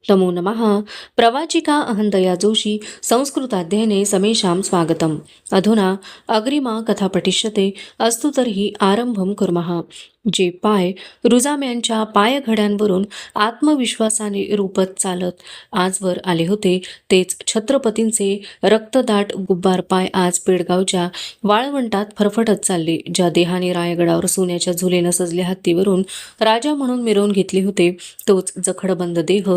नमो नमः। प्रवाचिका अहंतया जोशी संस्कृताध्ययने समेषां स्वागतम्। अधुना अग्रिमा कथा पठिष्यते। अस्तु तर्हि आरंभं कुर्मः। जे पाय रुजाम्यांच्या पायघड्यांवरून आत्मविश्वासाने रूपत चालत आजवर आले होते, तेच छत्रपतींचे रक्तदाट गुब्बार पाय आज पेडगावच्या वाळवंटात फरफटत चालले. ज्या देहाने रायगडावर सोन्याच्या झुलेनं सजल्या हत्तीवरून राजा म्हणून मिरवून घेतले होते, तोच जखडबंद देह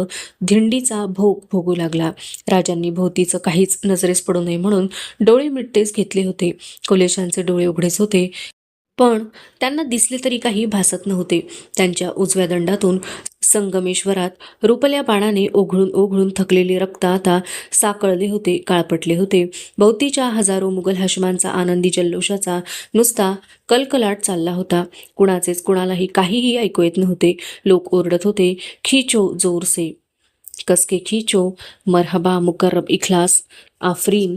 धिंडीचा भोग भोगू लागला. राजांनी भोवतीचं काहीच नजरेस पडू नये म्हणून डोळे मिटतेच घेतले होते. कुलेशांचे डोळे उघडेच होते, पण त्यांना दिसले तरी काही भासत नव्हते. त्यांच्या उजव्या दंडातून संगमेश्वरात रुपल्या बाणाने ओघळून ओघळून थकलेले रक्त आता साकळले होते, काळपटले होते. भोवतीच्या हजारो मुघल हाशमांचा आनंदी जल्लोषाचा नुसता कलकलाट चालला होता. कुणाचेच कुणालाही काहीही ऐकू येत नव्हते. लोक ओरडत होते, खिचो जोर से, कसके खिचो, मरहबा, मुकर्रब, इखलास, आफरीन.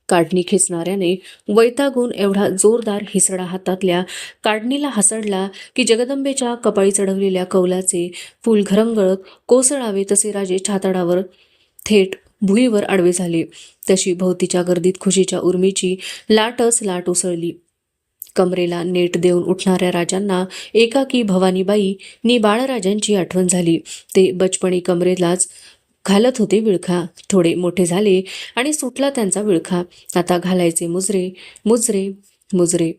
काढणी खेचणाऱ्याने वैतागून एवढा जोरदार हिसडा हातातल्या काढणीला हसडला की जगदंबेच्या कपाळी चढवलेल्या कौलाचे फूल घरंगळत कोसळावे तसे राजे छाताडावर थेट भुईवर आडवे झाले. तशी भोवतीच्या गर्दीत खुशीच्या उर्मीची लाटच लाट उसळली. कमरेला नेट देऊन उठणाऱ्या राजांना एकाकी भवानीबाई नि बाळराजांची आठवण झाली. ते बचपणी कमरेलाच घालत होते विळखा. थोडे मोठे झाले आणि सुटला त्यांचा विळखा. आता घालायचे मुजरे, मुजरे, मुजरे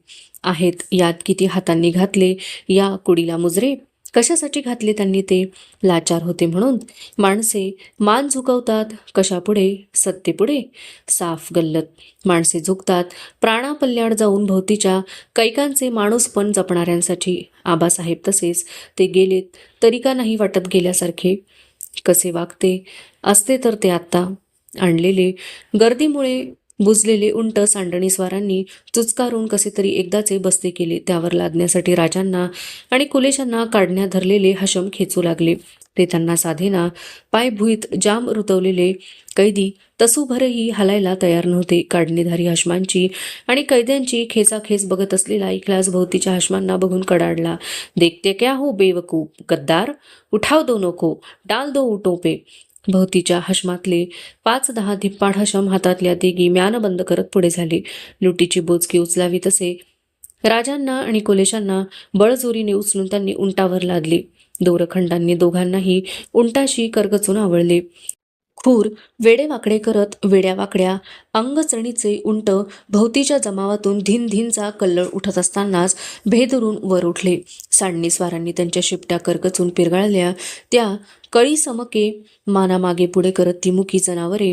आहेत. यात किती हातांनी घातले या कुडीला मुजरे? कशासाठी घातले त्यांनी ते? लाचार होते म्हणून. माणसे मान झुकवतात कशापुढे? सत्तेपुढे. साफ गल्लत. माणसे झुकतात प्राणापल्याड जाऊन भोवतीच्या कैकांचे माणूसपण जपणाऱ्यांसाठी. आबासाहेब तसेच. ते गेलेत तरी का नाही वाटत गेल्यासारखे? कसे वागते असते तर ते आत्ता? आणलेले गर्दीमुळे बुजलेले उंट सांडणीस्वारांनी चुचकारून कसे तरी एकदाचे बसते केले. त्यावर लादण्यासाठी राजांना आणि कुलेशांना काढण्या धरलेले हशम खेचू लागले. ते त्यांना साधेना. पाय भुईत जाम रुतवलेले कैदी तसूभरही हलायला तयार नव्हते. काढणीधारी हशमांची आणि कैद्यांची खेचाखेच बघत असलेला इखलास भोवतीच्या हशमांना बघून कडाडला. देखते क्या हो बेवकूफ, गद्दार, उठाव दोनों को, डाल दो ऊँटों पे. भोवतीच्या हशमातले 5-10 धिप्पाड हशम हातातल्या देगी म्यान बंद करत पुढे झाले. लुटीची बोचकी उचलावी तसे राजांना आणि कुलेशांना बळजोरीने उचलून त्यांनी उंटावर लादले. दोरखंडांनी दोघांनाही उंटाशी करगचून आवळले. खूर वेडेवाकडे करत वेड्यावाकड्या अंगचणीचे उंट भोवतीच्या जमावातून धिन धिनचा कल्लोळ उठत असतानाच भेदरून वर उठले. सांडणीस्वारांनी त्यांच्या शिपट्या करकचून पिरगाळल्या. त्या कळी समके मानामागे पुढे करत ती मुकी जनावरे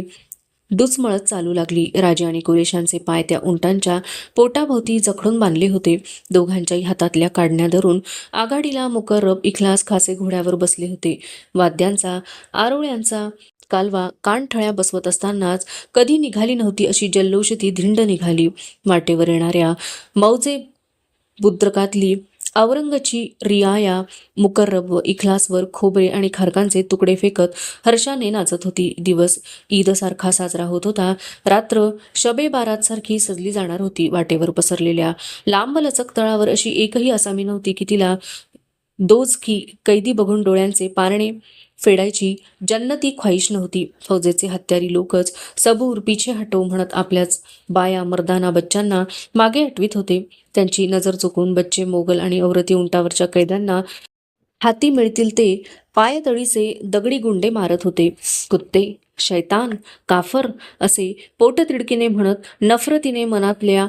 डुचमळत चालू लागली. राजे आणि कुलेशांचे पाय त्या उंटांच्या पोटाभोवती जखडून बांधले होते. दोघांच्याही हातातल्या काढण्या धरून आघाडीला मुकर्रब, इखलास खासे घोड्यावर बसले होते. वाद्यांचा, आरोळ्यांचा कालवा कानठळ्या बसवत असतानाच कधी निघाली नव्हती अशी जल्लोष ती धिंड निघाली. वाटेवर येणाऱ्या मौजे बुद्रकातली औरंगची रियाया मुकर्रब व इखलासवर खोबरे आणि खारकांचे तुकडे फेकत हर्षाने नाचत होती. दिवस ईदसारखा साजरा होत होता. रात्र शबे बारात सारखी सजली जाणार होती. वाटेवर पसरलेल्या लांबलचक तळावर अशी एकही आसामी नव्हती की तिला दोजकी कैदी बघून डोळ्यांचे पारणे फेडायची जन्नती ख्वाहिश नव्हती. फौजेचे हत्यारी लोकच सबूर पीछे हटो म्हणत आपल्याच बाया, मर्दाना, बच्चांना मागे हटवीत होते. त्यांची नजर चुकून बच्चे मोगल आणि औरती उंटावरच्या कैद्यांना हाती मिळतील ते पायतळीचे दगडी गुंडे मारत होते. कुत्ते, शैतान, काफर असे पोटतिडकीने म्हणत नफरतीने मनातल्या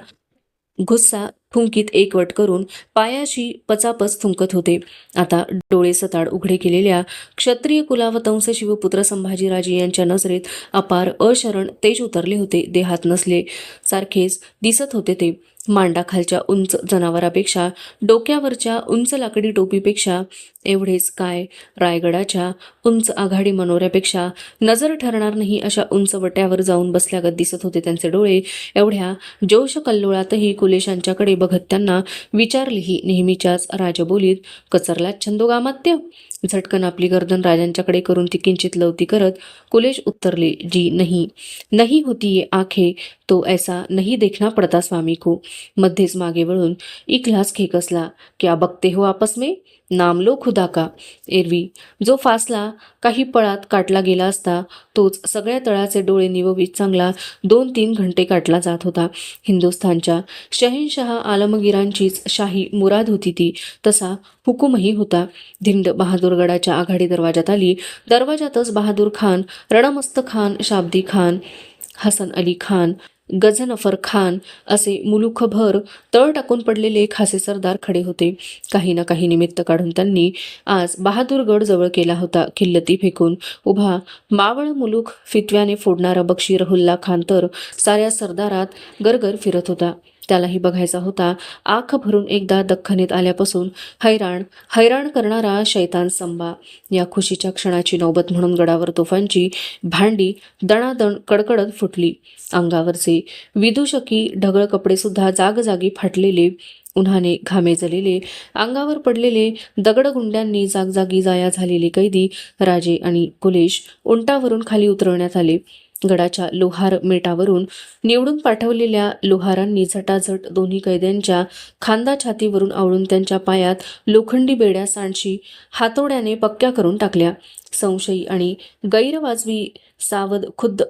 गुस्सा थुंकीत एकवट करून पायाशी पचापच थुंकत होते. आता डोळे सताड उघडे केलेल्या क्षत्रिय कुलावतंस शिवपुत्र संभाजीराजे यांच्या नजरेत अपार अशरण तेज उतरले होते. देहात नसले सारखेच दिसत होते ते. मांडाखालच्या उंच जनावरापेक्षा, डोक्यावरच्या उंच लाकडी टोपीपेक्षा, एवढेच काय रायगडाच्या उंच आघाडी मनोऱ्यापेक्षा नजर ठरणार नाही अशा उंच वट्यावर जाऊन बसल्यागत दिसत होते त्यांचे डोळे. एवढ्या जोश कल्लोळातही कुलेशांच्याकडे बघत त्यांना विचारलेही नेहमीच्याच राजबोलीत, कचरला छंदोगामात्य? झटकन आपली गर्दन राजांच्याकडे करून ती किंचित लवती करत कुलेश उत्तरले, जी नहीं नहीं होती ये आंखें तो ऐसा नहीं देखना पड़ता स्वामी को. मध्येच मागे वळून इखलास खेकसला, क्या बकते हो आपस में? नाम लो खुदा का. एरवी जो फासला काही पळात काटला गेला असता तोच सगळ्या तळाचे डोळे निववीत चांगला 2-3 घंटे काटला जात होता. हिंदुस्थानच्या शहेनशहा आलमगीरांचीच शाही मुराद होती ती. तसा हुकूमही होता. धिंड बहादूरगडाच्या आघाडी दरवाजात आली. दरवाजातच बहादूर खान, रणमस्त खान, शाब्दी खान, हसन अली खान, गझनफर खान असे मुलुखभर तळ टाकून पडलेले खासे सरदार खडे होते. काही ना काही निमित्त काढून त्यांनी आज बहादूरगड जवळ केला होता. खिल्लती फेकून उभा मावळ मुलूक फितव्याने फोडणारा बक्षीर हुल्ला खान तर साऱ्या सरदारात गरगर फिरत होता. त्यालाही बघायचा होता. आख भरून एकदा दख्खनीत आल्यापासून हैराण करणारा शैतान संबा. या खुशीच्या क्षणाची नौबत म्हणून गडावर तोफांची भांडी दणादण कडकडत फुटली. अंगावरचे विदूषकी ढगळ कपडे सुद्धा जागजागी फाटलेले, उन्हाने घामेजलेले, अंगावर पडलेले दगडगुंड्यांनी जागजागी जाया झालेले कैदी, राजे आणि कुलेश उंटावरून खाली उतरवण्यात आले. गडाच्या लोहार मेटावरून निवडून पाठवलेल्या लोहारांनी झटाझट दोन्ही कैद्यांच्या खांदा छातीवरून आवळून त्यांच्या पायात लोखंडी बेड्या सांडशी हातोड्याने पक्क्या करून टाकल्या. संशयी आणि गैरवाजवी सावध खुद्द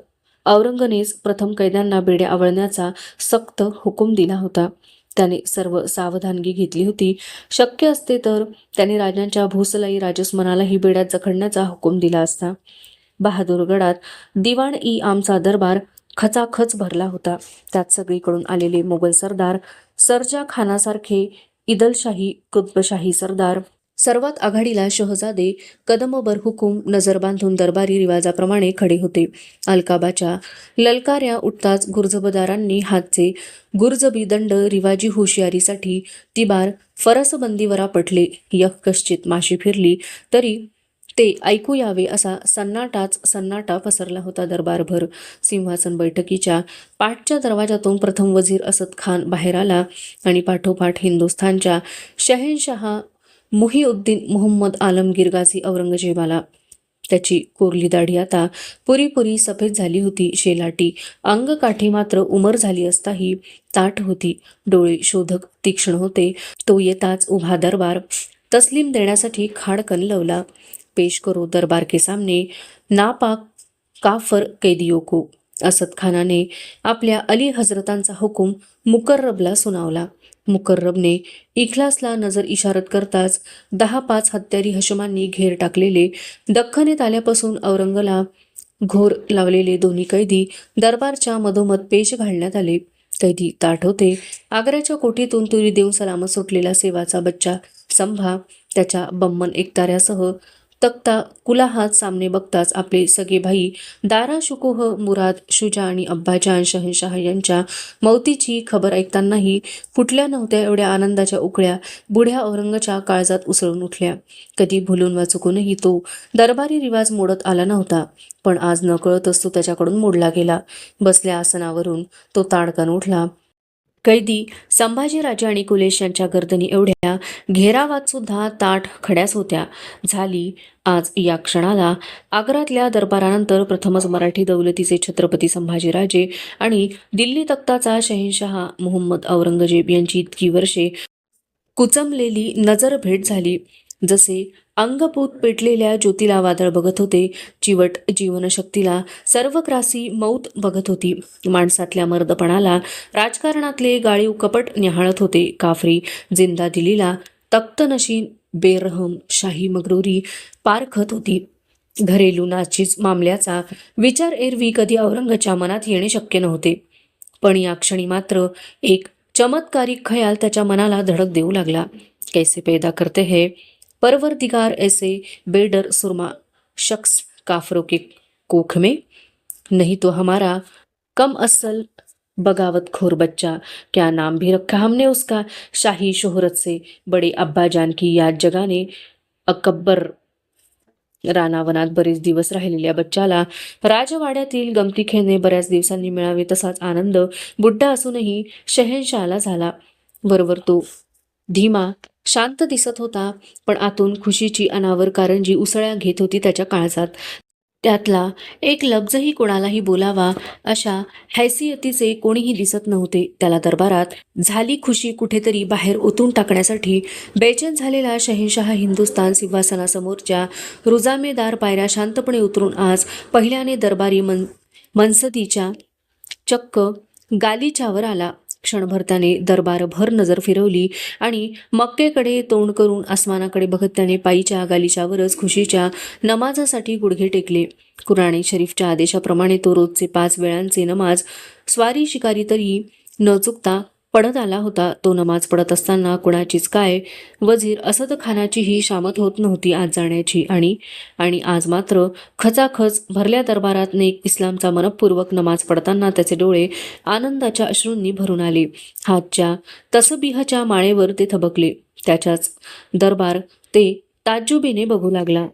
औरंगनेच प्रथम कैद्यांना बेड्या आवळण्याचा सक्त हुकूम दिला होता. त्याने सर्व सावधानगी घेतली होती. शक्य असते तर त्याने राजांच्या भूसलाई राजस्मनालाही बेड्यात जखडण्याचा हुकूम दिला असता. बहादूरगडात दिवाण ई आमचा दरबार खचाखच भरला होता. त्यात सगळीकडून आलेले मोगल सरदार, सरजा खानासारखे इदलशाही कुतबशाही सरदार, सर्वात आघाडीला शहजादे कदमबर हुकूम नजर बांधून दरबारी रिवाजाप्रमाणे खडे होते. अलकाबाच्या ललकाऱ्या उठताच गुर्जबदारांनी हातचे गुर्जबी दंड रिवाजी हुशियारीसाठी तिबार फरसबंदीवरा पटले. यक कश्चित माशी फिरली तरी ते ऐकू यावे असा सन्नाटा पसरला होता दरबारभर. सिंहासन बैठकीच्या पाठच्या दरवाजातून प्रथम वजीर असद खान बाहेर आला आणि पाठोपाठ हिंदुस्थानच्या शहेनशहा मुहिउद्दीन मुहम्मद आलमगीर गाझी औरंगजेब आला. त्याची कोरली दाढी आता पुरीपुरी सफेद झाली होती. शेलाटी अंगकाठी मात्र उमर झाली असताही ताठ होती. डोळे शोधक तीक्ष्ण होते. तो येताच उभा दरबार तस्लीम देण्यासाठी खाडकन लवला. पेश करो दरबार के सामने नापाक काफर कैदियों को. असद खानाने आपल्या अली हजरतांचा हुकूम मुकर्रबला सुनावला. मुकर्रबने इखलासला नजर इशारत करताच 10-5 हत्यारी हशमांनी घेर टाकलेले दख्खनेत आल्यापासून औरंगला घोर लावलेले दोन्ही कैदी दरबारच्या मधोमध पेश घालण्यात आले. कैदी ताठ होते. आग्र्याच्या कोठीतून तुरी देऊन सलामत सुटलेला सेवाचा बच्चा संभा त्याच्या बम्मन एकताऱ्यासह तख्ता कुलाहात सामने बघताच आपले सगळे भाई दारा शुकोह, मुराद, शुजा आणि अब्बाजान शहनशाह यांच्या मौतीची खबर ऐकतानाही फुटल्या नव्हत्या एवढ्या आनंदाच्या उकळ्या बुढ्या औरंगच्या काळजात उसळून उठल्या. कधी भुलून वा चुकूनही तो दरबारी रिवाज मोडत आला नव्हता, पण आज नकळतच तो त्याच्याकडून मोडला गेला. बसल्या आसनावरून तो ताडकन उठला. कैदी संभाजीराजे आणि कुलेश यांच्या गर्दनी एवढ्या घेरावात सुद्धा ताठ खड्यास होत्या. झाली आज या क्षणाला आग्रातल्या दरबारानंतर प्रथमच मराठी दौलतीचे छत्रपती संभाजीराजे आणि दिल्ली तख्ताचा शहेनशहा मुहम्मद औरंगजेब यांची इतकी वर्षे कुचमलेली नजर भेट झाली. जसे अंगपूत पेटलेल्या ज्योतीला वादळ बघत होते, चिवट जीवनशक्तीला सर्वग्रासी मौत बघत होती. माणसातल्या मर्दपणाला राजकारणातले गाळीव कपट न्याहाळत होते. काफरी जिंदा दिलीला तख्तनशीन बेरहम शाही मगरुरी पारखत होती. घरेलू नाचीज मामल्याचा विचार एरवी कधी औरंगच्या मनात येणे शक्य नव्हते, पण या क्षणी मात्र एक चमत्कारिक खयाल त्याच्या मनाला धडक देऊ लागला. कैसे पैदा करते है परवरदिगार ऐसे बेडर सुरमा शख्स काफरों के कोख में, नहीं तो हमारा कम असल बगावत खोर बच्चा. क्या नाम भी रखा हमने उसका शाही शोहरत से बड़े अब्बा जान की याद जगाने. अकब्बर रानावनात बरेच दिवस राहिलेल्या बच्चाला राजवाड्यातील गमती खेळणे बऱ्याच दिवसांनी मिळावे तसाच आनंद बुड्ढा असूनही शहेनशाहला झाला. वरवर तो धीमा शांत दिसत होता, पण आतून खुशीची अनावर कारंजी उसळ्या घेत होती त्याच्या काळजात. त्यातला एक लफ्जही कोणालाही बोलावा अशा हैसियतीचे कोणीही दिसत नव्हते. त्याला दरबारात झाली खुशी कुठेतरी बाहेर ओतून टाकण्यासाठी बेचैन झालेला शहेनशाह हिंदुस्तान सिंहासनासमोरच्या रुजामेदार पायऱ्या शांतपणे उतरून आज पहिल्याने दरबारी मनसदीच्या चक्क गालिच्यावर आला. क्षणभर त्याने दरबारभर नजर फिरवली आणि मक्केकडे तोंड करून आसमानाकडे बघत त्याने पायीच्या गालिच्यावरच खुशीच्या नमाजासाठी गुडघे टेकले. कुराणी शरीफच्या आदेशाप्रमाणे तो रोजचे 5 वेळांचे नमाज स्वारी शिकारी तरी न चुकता पडत आला होता. तो नमाज पडत असताना कुणाचीच काय वजीर असद खानाचीही शामत होत नव्हती आज जाण्याची. आणि आज मात्र खचाखच भरल्या दरबारात नेक इस्लामचा मनपूर्वक नमाज पडताना त्याचे डोळे आनंदाच्या अश्रूंनी भरून आले. हातच्या तसबिहच्या माळेवर ते थबकले. त्याच्याच दरबार ते ताज्जुबीने बघू लागला.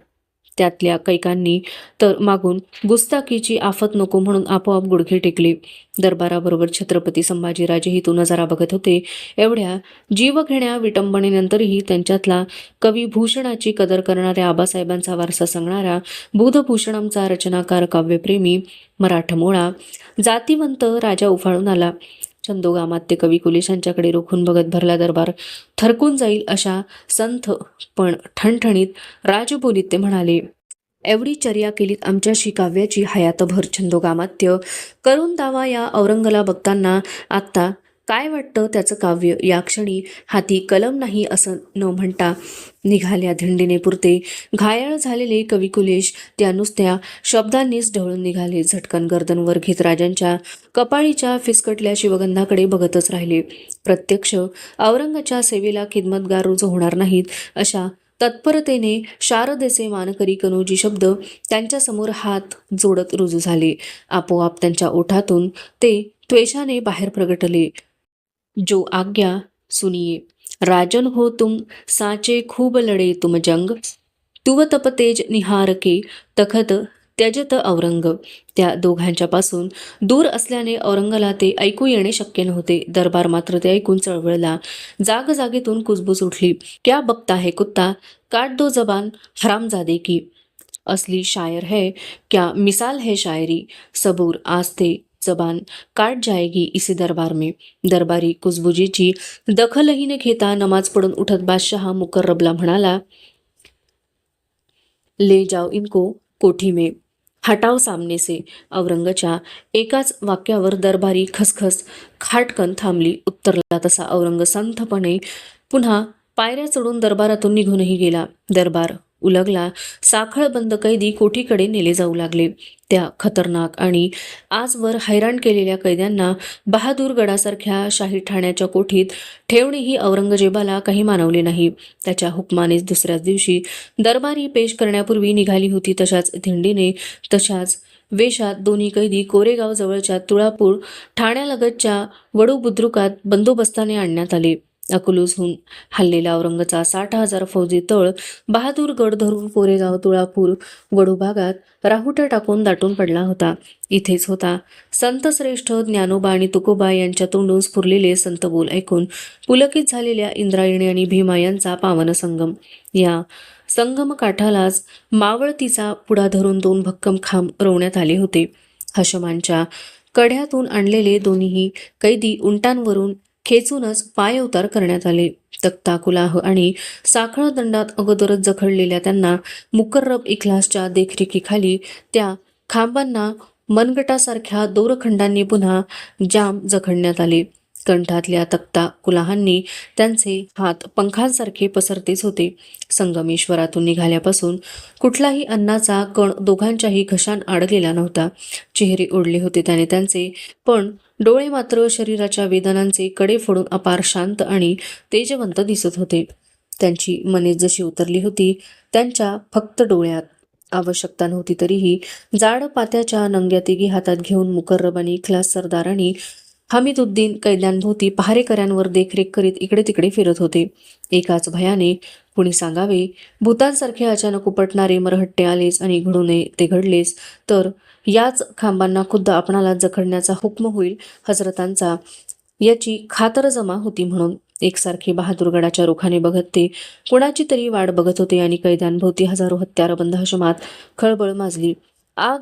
त्यातल्या कैकांनी तर मागून गुस्ताखीची आफत नको म्हणून आपोआप गुडघे टेकले. दरबाराबरोबर छत्रपती संभाजीराजेही तो नजारा बघत होते. एवढ्या जीवघेण्या विटंबनेनंतरही त्यांच्यातला कविभूषणाची कदर करणाऱ्या आबासाहेबांचा वारसा सांगणारा बुधभूषणमचा रचनाकार काव्यप्रेमी मराठमोळा जातिवंत राजा उफाळून आला. छंदोगामात्य कवी कुलेशांच्याकडे रोखून बघत भरला दरबार थरकून जाईल अशा संथ पण ठणठणीत राजबोलीत ते म्हणाले, एवढी चर्या केलीत आमच्याशी काव्याची हयातभर छंदोगामात्य करून दावा या औरंगला बघताना आत्ता काय वाटतं त्याचं काव्य. या क्षणी हाती कलम नाही असं न म्हणता निघाल्या धिंडीने पुरते घायाळ झालेले कविकुलेश त्या नुसत्या शब्दांनीच ढवळून निघाले. झटकन गर्दन वर घेत राजांच्या कपाळीच्या फिसकटल्या शिवगंधाकडे बघतच राहिले. प्रत्यक्ष औरंगाच्या सेवेला खिदमतगार रुजू होणार नाहीत अशा तत्परतेने शारदेचे मानकरी कनोजी शब्द त्यांच्यासमोर हात जोडत रुजू झाले. आपोआप त्यांच्या ओठातून ते त्वेषाने बाहेर प्रगटले. जो आज्ञा सुनिये राजन हो तुम साचे खूब लढे तुम जंग तुव तप तेज निहार के तखत त्यजत औरंग. त्या दोघांच्या पासून दूर असल्याने औरंगला ते ऐकू येणे शक्य नव्हते. दरबार मात्र ते ऐकून चळवळला. जागेतून कुजबूज उठली. क्या बकता है कुत्ता काट दो जबान हरामजादे की. असली शायर है क्या मिसाल है शायरी सबूर आस्ते जबान काट जाएगी इसी दरबार में. दरबारी कुजबुजीची दखलही न घेता नमाज पडून उठत बादशाह मुकर्रबला म्हणाला, ले जाओ इनको कोठी में हटाव सामने से. औरंगच्या एकाच वाक्यावर दरबारी खसखस खाटकन थांबली. उत्तरला तसा औरंग संथपणे पुन्हा पायऱ्या चढून दरबारातून निघूनही गेला. दरबार उलगला. साखळबंद कैदी कोठीकडे नेले जाऊ लागले. त्या खतरनाक आणि आजवर हैराण केलेल्या कैद्यांना बहादूरगडासारख्या शाही ठाण्याच्या कोठीत ठेवणेही औरंगजेबाला काही मानवले नाही. त्याच्या हुकमानेच दुसऱ्याच दिवशी दरबारी पेश करण्यापूर्वी निघाली होती तशाच धिंडीने तशाच वेशात दोन्ही कैदी कोरेगाव जवळच्या तुळापूर ठाण्यालगतच्या वडू बुद्रुकात बंदोबस्ताने आणण्यात आले. अकलूजहून हल्लेला औरंगचा 60,000 फौजी तळ बहादूरगड धरून कोरेगाव तुळापूर वडू भागात राहुट्या टाकून दाटून पडला होता. इथेच होता संतश्रेष्ठ ज्ञानोबा आणि तुकोबा यांच्या तोंडून स्फुरलेले संत बोल ऐकून पुलकित झालेल्या इंद्रायणी आणि भीमा यांचा पावन संगम. या संगम काठालाच मावळतीचा पुढा धरून 2 भक्कम खांब रोवण्यात आले होते. हशमांच्या कढ्यातून आणलेले दोन्ही कैदी उंटांवरून खेचूनच पाय उतार करण्यात आले. तख्ता कुलाह आणि साखळ दंडात अगोदरच जखडलेल्या त्यांना मुकर्रब इखलासच्या देखरेखीखाली त्या खांबांना मनगटासारख्या दोरखंडांनी पुन्हा जाम जखडण्यात आले. कंठातल्या तख्ता कुलाहांनी त्यांचे हात पंखांसारखे पसरतेच होते. संगमेश्वरातून निघाल्यापासून कुठलाही अन्नाचा कण दोघांच्याही घशान अडकलेला नव्हता. चेहरे ओढले होते त्याने त्यांचे, पण डोळे मात्र शरीराच्या वेदनांचे कडे फोडून अपार शांत आणि तेजवंत दिसत होते. त्यांची मने जशी उतरली होती त्यांच्या फक्त डोळ्यात. आवश्यकता नव्हती तरीही जाड पात्याच्या नंग्या तिघी हातात घेऊन मुकर्रब आणि इखलास सरदारांनी हमीदुद्दीन कैद्यांभोवती पहारेकऱ्यांवर देखरेख करीत इकडे तिकडे फिरत होते. एकाच भयाने कुणी सांगावे, भूतांसारखे अचानक उपटणारे मरहट्टे आलेच आणि घडू नये ते घडलेच तर याच खांबांना खुद्द आपणाला जखडण्याचा हुक्म होईल हजरतांचा याची खातरजमा होती. म्हणून एकसारखे बहादूरगडाच्या रुखाने बघत ते कुणाची तरी वाट बघत होते आणि कैद्यांभोवती हजारो हत्यारबंद हशमात खळबळ माजली. आ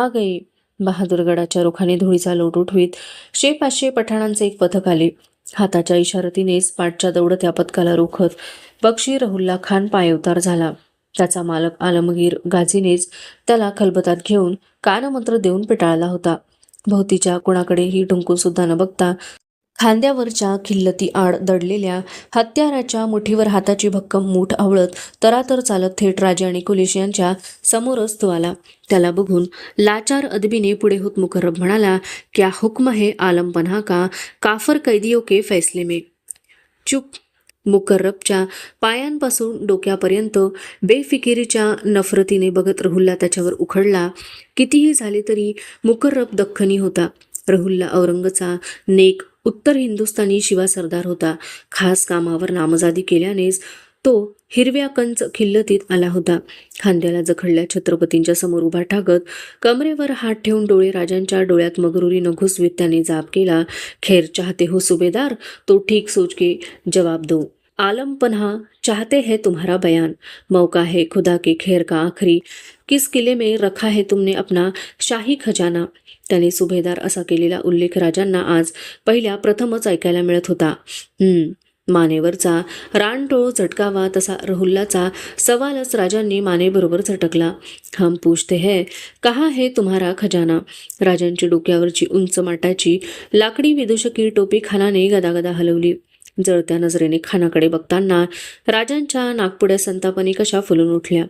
गए. बहादूरगडाच्या रुखाने धुळीचा लोट उठवीत 500 पठाणांचे एक पथक आले. हाताच्या इशारतीनेच पाठच्या दौडत्या पथकाला रोखत बक्षी रहुल्ला खान पायउतार झाला. त्याचा मालक आलमगीर गाझीनेच त्याला खलबतात घेऊन कानमंत्र देऊन पिटाळला होता. भोवतीच्या कुणाकडेही ढुंकून सुद्धा न बघता खांद्यावरच्या खिल्लती आड दडलेल्या हत्याराच्या मुठीवर हाताची भक्कम मूठ आवळत तरातर चालत थेट राजे आणि कुलिश यांच्या समोरच तो आला. त्याला बघून लाचार अदबीने पुढे होत मुकर्रब म्हणाला, क्या हुक्म है आलम पन्हा का, काफर कैदियों के फैसले में. चुप. मुकर्रबच्या पायांपासून डोक्यापर्यंत बेफिकिरीच्या नफरतीने बघत रहुल्ला त्याच्यावर उखडला. कितीही झाले तरी मुकर्रब दख्खनी होता. रहुल्ला औरंगचा नेक उत्तर हिंदुस्थानी शिवा सरदार होता. खास कामावर नामजादी केल्यानेच तो हिरव्या कंच खिल्लतीत आला होता. खांद्याला जखडल्या छत्रपतींच्या समोर उभा ठाकत कमरेवर हात ठेवून डोळे राजांच्या डोळ्यात मगरुरीनं घुसवीत त्याने जाप केला, खैर चाहते हो सुबेदार, तो ठीक सोच के जवाब दो. आलम पन्हा चाहते हैं तुम्हारा बयान. मौका है खुदा के खैर का आखरी. किस किले में रखा है तुमने अपना शाही खजाना. त्याने सुभेदार असा केलेला उल्लेख राजांना आज प्रथमच ऐकायला मिळत होता. मानेवरचा रानटोळ झटकावा तसा रहुल्लाचा सवालच राजांनी मानेबरोबर झटकला. हम पूछते हैं कहाँ है तुम्हारा खजाना. राजांची डोक्यावरची उंच माटाची लाकडी विदूषकी टोपी खानाने गदागदा हलवली. जळत्या नजरेने खानाकडे बघताना राजांच्या नागपुड्या संतापाने कशा फुलून उठल्या.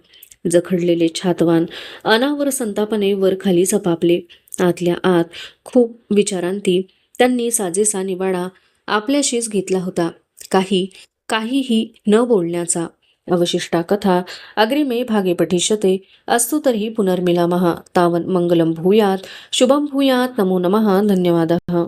जखडलेले छातवान अनावर संतापाने वर खाली झपापले. आतल्या आत खूप विचारांती त्यांनी साजेसा निवाडा आपल्याशीच घेतला होता. काहीही न बोलण्याचा. अवशिष्टा कथा अग्रिमे भागे पठिष्यते. अस्तु तर्हि पुनर्मिलामः. तावन् मंगलं भूयात्, शुभं भूयात्. नमो नमः. धन्यवादः.